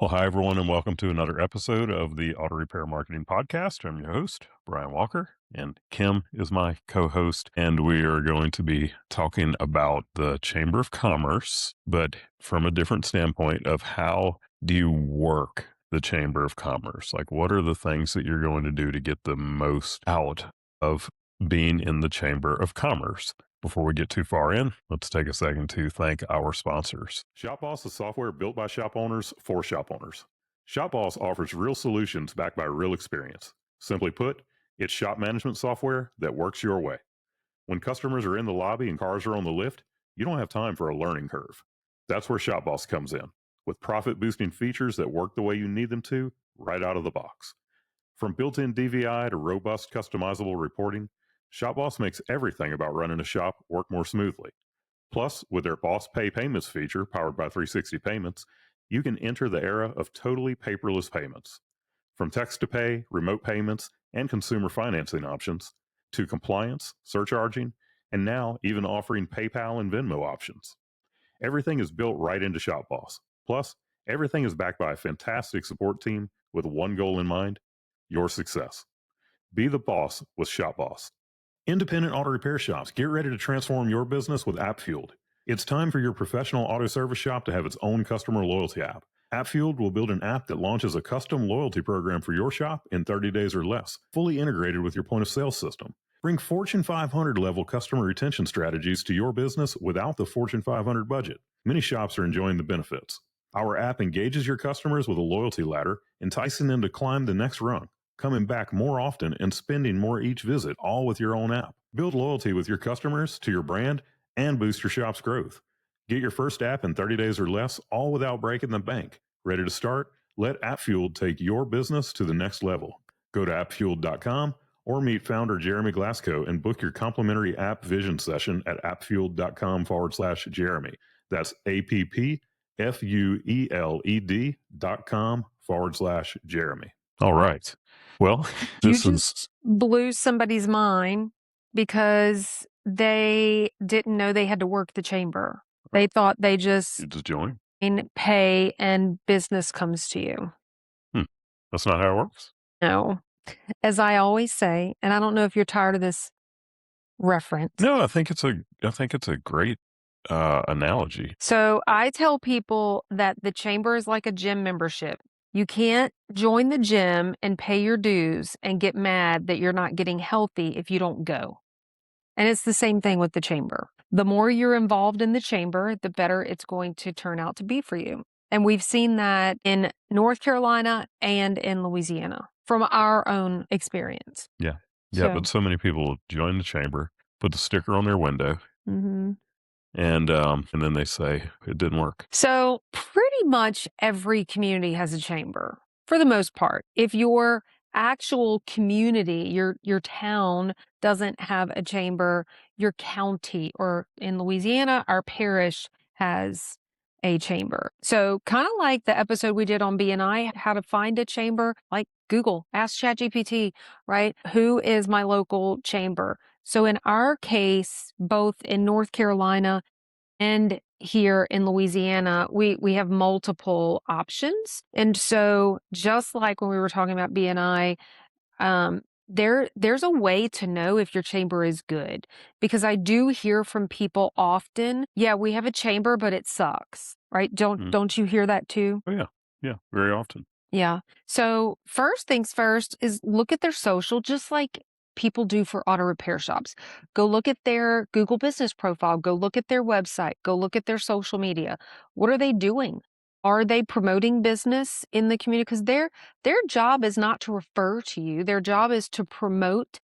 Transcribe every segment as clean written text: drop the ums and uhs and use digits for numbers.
Well, hi, everyone, and welcome to another episode of the Auto Repair Marketing Podcast. I'm your host, Brian Walker, and Kim is my co host. And we are going to be talking about the Chamber of Commerce, but from a different standpoint of how do you work the Chamber of Commerce? Like, what are the things that you're going to do to get the most out of being in the Chamber of Commerce? Before we get too far in, let's take a second to thank our sponsors. ShopBoss is software built by shop owners for shop owners. ShopBoss offers real solutions backed by real experience. Simply put, it's shop management software that works your way. When customers are in the lobby and cars are on the lift, you don't have time for a learning curve. That's where ShopBoss comes in, with profit-boosting features that work the way you need them to right out of the box. From built-in DVI to robust customizable reporting, ShopBoss makes everything about running a shop work more smoothly. Plus, with their Boss Pay Payments feature powered by 360 Payments, you can enter the era of totally paperless payments. From text to pay, remote payments, and consumer financing options, to compliance, surcharging, and now even offering PayPal and Venmo options. Everything is built right into ShopBoss. Plus, everything is backed by a fantastic support team with one goal in mind: your success. Be the boss with ShopBoss. Independent auto repair shops, get ready to transform your business with AppFueled. It's time for your professional auto service shop to have its own customer loyalty app. AppFueled will build an app that launches a custom loyalty program for your shop in 30 days or less, fully integrated with your point of sale system. Bring Fortune 500 level customer retention strategies to your business without the Fortune 500 budget. Many shops are enjoying the benefits. Our app engages your customers with a loyalty ladder, enticing them to climb the next rung, coming back more often and spending more each visit, all with your own app. Build loyalty with your customers to your brand and boost your shop's growth. Get your first app in 30 days or less, all without breaking the bank. Ready to start? Let AppFueled take your business to the next level. Go to appfueled.com or meet founder Jeremy Glasgow and book your complimentary app vision session at appfueled.com/Jeremy. That's appfueled.com/Jeremy. All right. Well, You this just is blew somebody's mind because they didn't know they had to work the chamber. They thought they you just just join. pay and business comes to you. That's not how it works. No. As I always say, and I don't know if you're tired of this reference. No, I think it's a great analogy. So I tell people that the chamber is like a gym membership. You can't join the gym and pay your dues and get mad that you're not getting healthy if you don't go. And it's the same thing with the chamber. The more you're involved in the chamber, the better it's going to turn out to be for you. And we've seen that in North Carolina and in Louisiana from our own experience. Yeah. Yeah, So, but so many people join the chamber, put the sticker on their window, mhm. and then they say it didn't work. So pretty much every community has a chamber for the most part. If your actual community, your town doesn't have a chamber, your county, or in Louisiana, our parish has a chamber. So kind of like the episode we did on BNI, how to find a chamber, like Google, ask ChatGPT, right? Who is my local chamber? So in our case, both in North Carolina and here in Louisiana, we have multiple options. And so just like when we were talking about BNI, there's a way to know if your chamber is good, because I do hear from people often, yeah, we have a chamber, but it sucks, right? Mm. Don't you hear that too? Oh yeah. Yeah, very often. Yeah. So first things first is look at their social, just like people do for auto repair shops. Go look at their Google business profile. Go look at their website. Go look at their social media. What are they doing? Are they promoting business in the community? Because their job is not to refer to you. Their job is to promote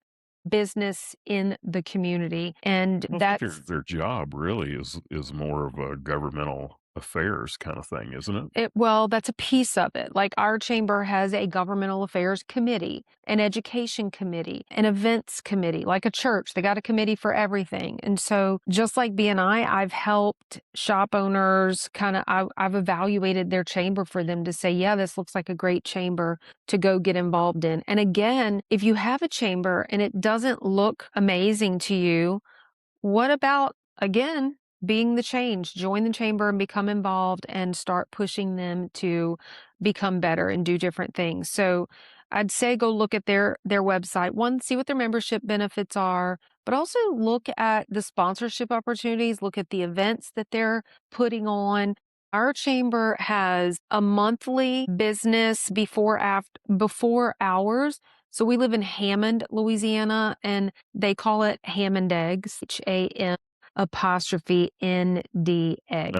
business in the community. And Well, I think their job really is more of a governmental affairs kind of thing, isn't it? Well, that's a piece of it. Like our chamber has a governmental affairs committee, an education committee, an events committee, like a church. They got a committee for everything. And so just like BNI, I've helped shop owners I've evaluated their chamber for them to say, yeah, this looks like a great chamber to go get involved in. And again, if you have a chamber and it doesn't look amazing to you, what about, again, being the change. Join the chamber and become involved and start pushing them to become better and do different things. So I'd say go look at their website. One, see what their membership benefits are, but also look at the sponsorship opportunities, look at the events that they're putting on. Our chamber has a monthly business before hours. So we live in Hammond, Louisiana, and they call it Hammond Eggs, HAM apostrophe NDA.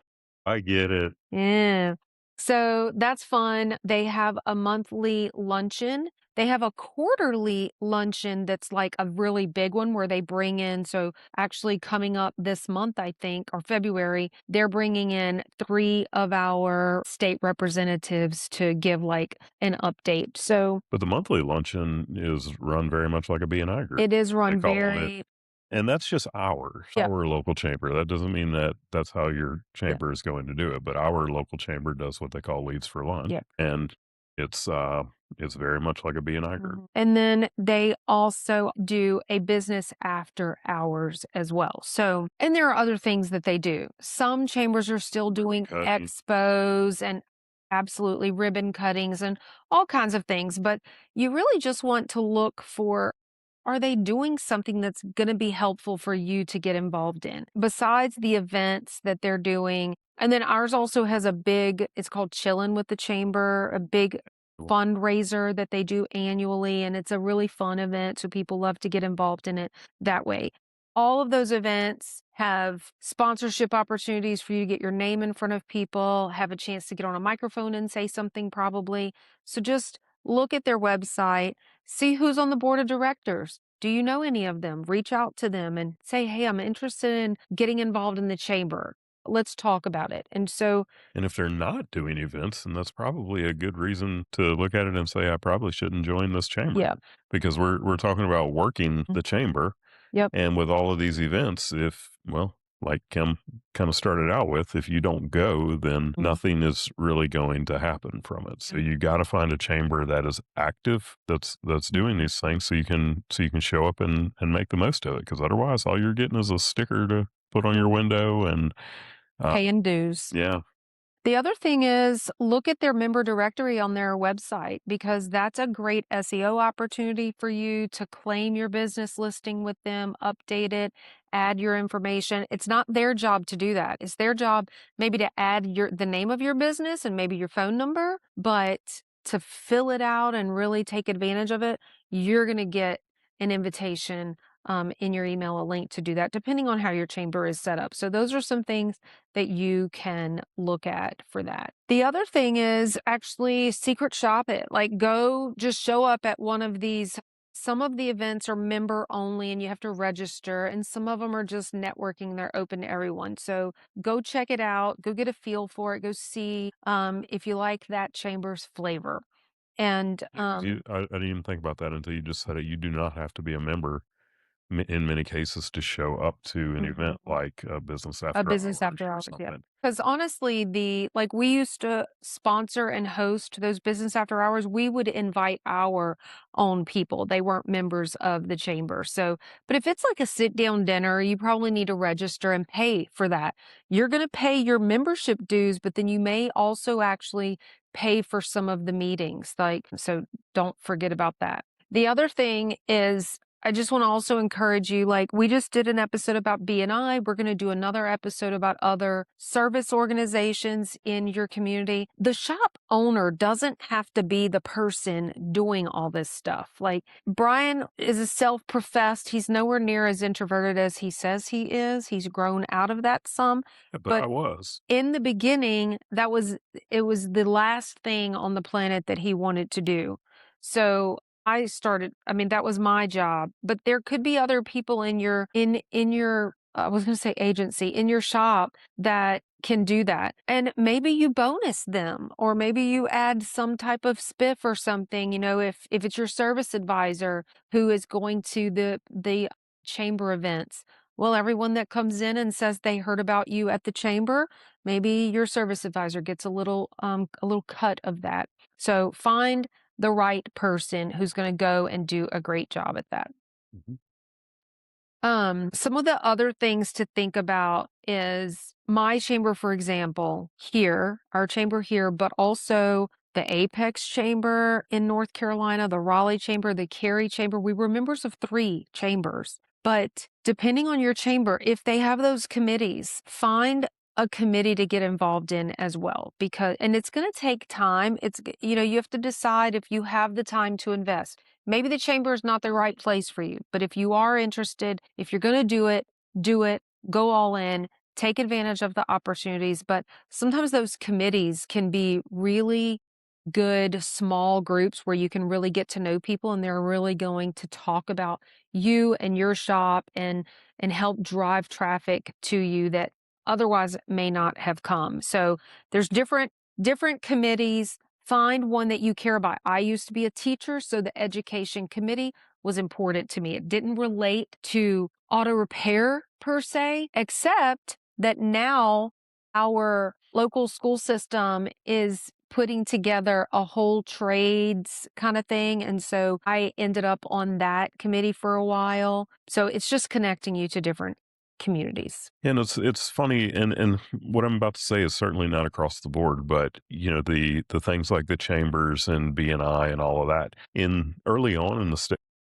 I get it. Yeah. So that's fun. They have a monthly luncheon. They have a quarterly luncheon that's like a really big one where they bring in, so actually coming up this month, I think, or February, they're bringing in 3 of our state representatives to give like an update. So But the monthly luncheon is run very much like a B&I group. it is They run call it, very, and that's just yep, our local chamber. That doesn't mean that that's how your yep, chamber is going to do it, but our local chamber does what they call leaves for lunch, yep. and it's, uh, it's very much like a B&I group. And then they also do a business after hours as well. So, and there are other things that they do. Some chambers are still doing Cutting. expos and absolutely ribbon cuttings and all kinds of things, but you really just want to look for, are they doing something that's going to be helpful for you to get involved in besides the events that they're doing? And then ours also has a big, it's called Chillin' with the Chamber, a big fundraiser that they do annually. And it's a really fun event. So people love to get involved in it that way. All of those events have sponsorship opportunities for you to get your name in front of people, have a chance to get on a microphone and say something probably. So just look at their website, see who's on the board of directors. Do you know any of them? Reach out to them and say, hey, I'm interested in getting involved in the chamber. Let's talk about it. And so, And if they're not doing events, then that's probably a good reason to look at it and say, I probably shouldn't join this chamber, yeah. because we're talking about working Mm. the chamber. Yep. And with all of these events, if, well, like Kim kind of started out with, if you don't go, then Mm. nothing is really going to happen from it. So Mm. you got to find a chamber that is active, that's doing these things, so you can show up and make the most of it. Because otherwise, all you're getting is a sticker to put on your window, and Paying dues. yeah, The other thing is look at their member directory on their website because that's a great SEO opportunity for you to claim your business listing with them, update it, add your information. It's not their job to do that. It's their job maybe to add the name of your business and maybe your phone number, but to fill it out and really take advantage of it, you're going to get an invitation in your email, a link to do that, depending on how your chamber is set up. So those are some things that you can look at for that. The other thing is actually secret shop it. Like go just show up at one of these. Some of the events are member only and you have to register, and some of them are just networking. They're open to everyone. So go check it out, go get a feel for it, go see if you like that chamber's flavor. And 'cause I didn't even think about that until you just said it. You do not have to be a member in many cases to show up to an event Mhm. like a business A after business hours after or hours, yeah. something. Because honestly, we used to sponsor and host those business after hours. We would invite our own people. They weren't members of the chamber. So, but if it's like a sit down dinner, you probably need to register and pay for that. You're going to pay your membership dues, but then you may also actually pay for some of the meetings. Like, so don't forget about that. The other thing is I just want to also encourage you, like we just did an episode about BNI. We're going to do another episode about other service organizations in your community. The shop owner doesn't have to be the person doing all this stuff. Like Brian is a self-professed, he's nowhere near as introverted as he says he is. He's grown out of that some, Yeah, but I but was. in the beginning, it was the last thing on the planet that he wanted to do. So I mean, that was my job, but there could be other people in your I was going to say agency, in your shop that can do that. And maybe you bonus them or maybe you add some type of spiff or something, if it's your service advisor who is going to the chamber events. Well, everyone that comes in and says they heard about you at the chamber, maybe your service advisor gets a little cut of that. So find the right person who's going to go and do a great job at that. Mhm. Some of the other things to think about is my chamber, for example, here, our chamber here, but also the Apex Chamber in North Carolina, the Raleigh Chamber, the Cary Chamber. We were members of 3 chambers. But depending on your chamber, if they have those committees, find a committee to get involved in as well, because and it's going to take time. You have to decide if you have the time to invest. Maybe the chamber is not the right place for you, but if you are interested, if you're going to do it, go all in, take advantage of the opportunities. But sometimes those committees can be really good small groups where you can really get to know people, and they're really going to talk about you and your shop and help drive traffic to you that otherwise may not have come. So there's different committees. Find one that you care about. I used to be a teacher, so the education committee was important to me. It didn't relate to auto repair per se, except that now our local school system is putting together a whole trades kind of thing. And so I ended up on that committee for a while. So it's just connecting you to different communities. And it's funny, and what I'm about to say is certainly not across the board, but the things like the chambers and BNI and all of that in early on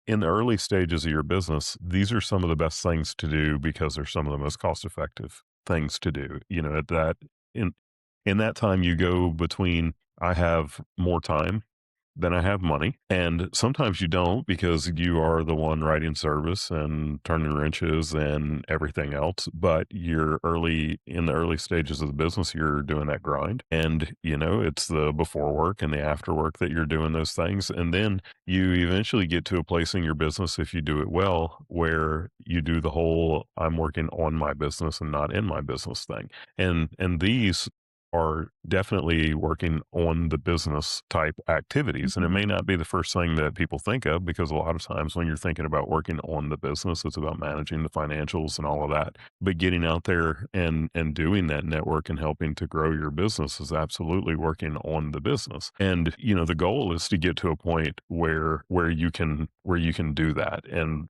in the early stages of your business, these are some of the best things to do because they're some of the most cost effective things to do. At that in that time you go between I have more time then I have money. And sometimes you don't because you are the one writing service and turning wrenches and everything else. But you're in the early stages of the business, you're doing that grind. And, it's the before work and the after work that you're doing those things. And then you eventually get to a place in your business, if you do it well, where you do the whole I'm working on my business and not in my business thing. And these are definitely working on the business type activities. And it Mhm. may not be the first thing that people think of because a lot of times when you're thinking about working on the business, it's about managing the financials and all of that. But getting out there and doing that network and helping to grow your business is absolutely working on the business. And the goal is to get to a point where you can do that. And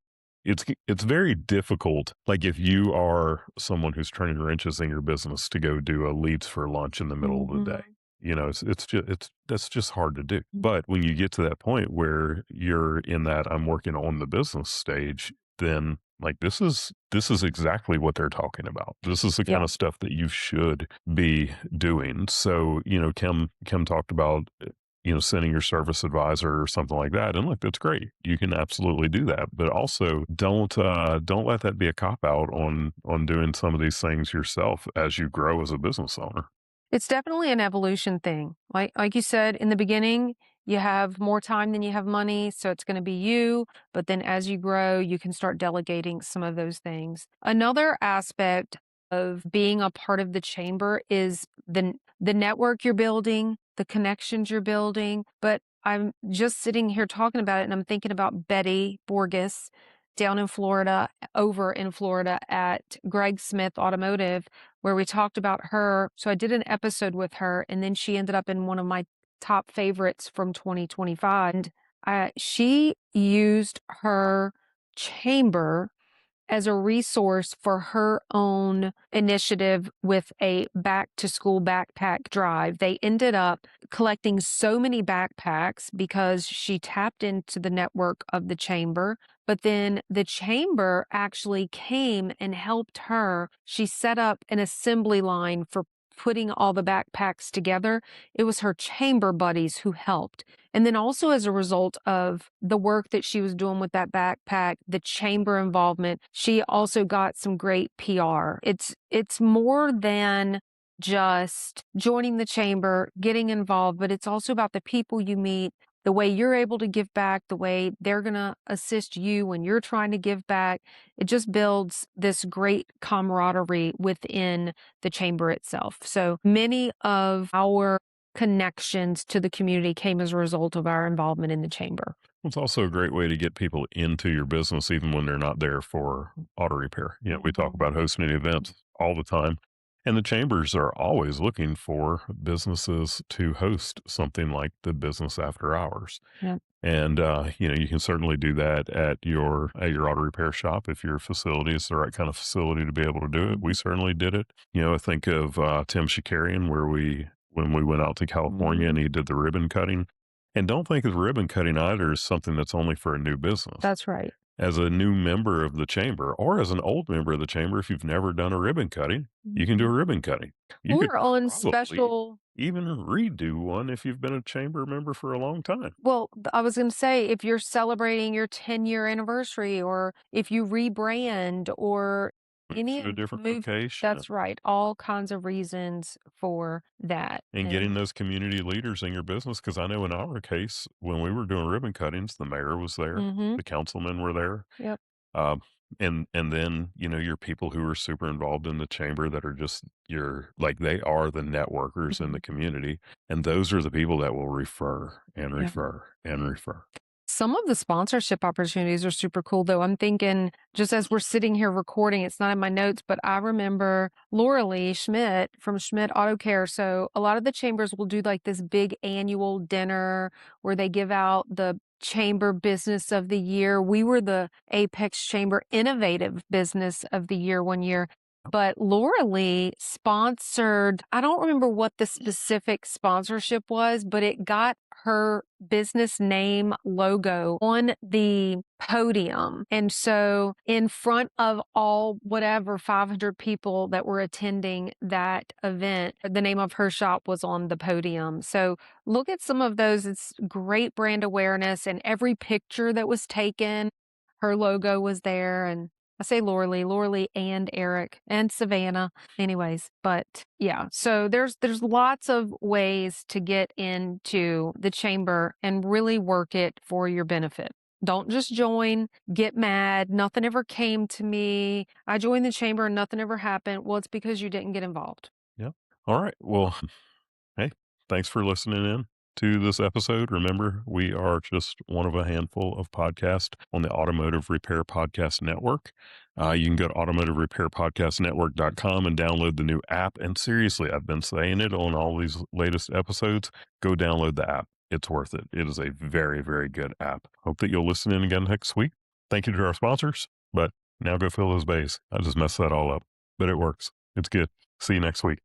it's very difficult. Like if you are someone who's turning wrenches in your business to go do a leads for lunch in the middle of the day, Mhm. it's that's just hard to do. But when you get to that point where you're in that I'm working on the business stage, then like this is exactly what they're talking about. This is the kind Yeah. of stuff that you should be doing. So, Kim talked about sending your service advisor or something like that. And look, that's great. You can absolutely do that. But also don't let that be a cop out on doing some of these things yourself as you grow as a business owner. It's definitely an evolution thing. Like you said in the beginning, you have more time than you have money, so it's going to be you, but then as you grow, you can start delegating some of those things. Another aspect of being a part of the chamber is the network you're building, the connections you're building, but I'm just sitting here talking about it and I'm thinking about Betty Borges down in Florida, over in Florida at Greg Smith Automotive where we talked about her. So I did an episode with her, and then she ended up in one of my top favorites from 2025. And she used her chamber as a resource for her own initiative with a back to school backpack drive. They ended up collecting so many backpacks because she tapped into the network of the chamber. But then the chamber actually came and helped her. She set up an assembly line for putting all the backpacks together. It was her chamber buddies who helped. And then also as a result of the work that she was doing with that backpack, the chamber involvement, she also got some great PR. It's more than just joining the chamber, getting involved, but it's also about the people you meet, the way you're able to give back, the way they're going to assist you when you're trying to give back. It just builds this great camaraderie within the chamber itself. So many of our connections to the community came as a result of our involvement in the chamber. It's also a great way to get people into your business even when they're not there for auto repair. We talk Mhm. about hosting events all the time. And the chambers are always looking for businesses to host something like the business after hours. Yeah. And you can certainly do that at your auto repair shop if your facility is the right kind of facility to be able to do it. We Mhm. certainly did it. I think of Tim Shakarian, where when we went out to California and Mhm. he did the ribbon cutting. And don't think of ribbon cutting either as something that's only for a new business. That's right. As a new member of the chamber or as an old member of the chamber, if you've never done a ribbon cutting, you can do Mhm. a ribbon cutting. You could Or on probably special even redo one if you've been a chamber member for a long time. well, I was gonna say, if you're celebrating your 10-year anniversary or if you rebrand or Move any to a of different move location that's right, all kinds of reasons for that, and getting and those community leaders in your business. Because I know in our case, when we were doing ribbon cuttings, the mayor was there, mhm, the councilmen were there. yep, And then, your people who are super involved in the chamber that are just they are the networkers in the mhm, community. And those are the people that will refer and yeah. refer and refer. Some of the sponsorship opportunities are super cool, though. I'm thinking, just as we're sitting here recording, it's not in my notes, but I remember Laura Lee Schmidt from Schmidt Auto Care. So a lot of the chambers will do like this big annual dinner where they give out the Chamber Business of the Year. We were the Apex Chamber Innovative Business of the Year one year. But Laura Lee sponsored, I don't remember what the specific sponsorship was, but it got her business name logo on the podium. And so, in front of all whatever 500 people that were attending that event, the name of her shop was on the podium. So, look at some of those. It's great brand awareness, and every picture that was taken, her logo was there. And I say Laura Lee and Eric and Savannah anyways, but yeah, so there's lots of ways to get into the chamber and really work it for your benefit. Don't just join, get mad, nothing ever came to me. I joined the chamber and nothing ever happened. Well, it's because you didn't get involved. Yeah. All right. Well, hey, thanks for listening in to this episode. Remember, we are just one of a handful of podcasts on the Automotive Repair Podcast Network. You can go to automotiverepairpodcastnetwork.com and download the new app. And seriously, I've been saying it on all these latest episodes. Go download the app. It's worth it. It is a very, very good app. Hope that you'll listen in again next week. Thank you to our sponsors, but now go fill those bays. I just messed that all up, but it works. It's good. See you next week.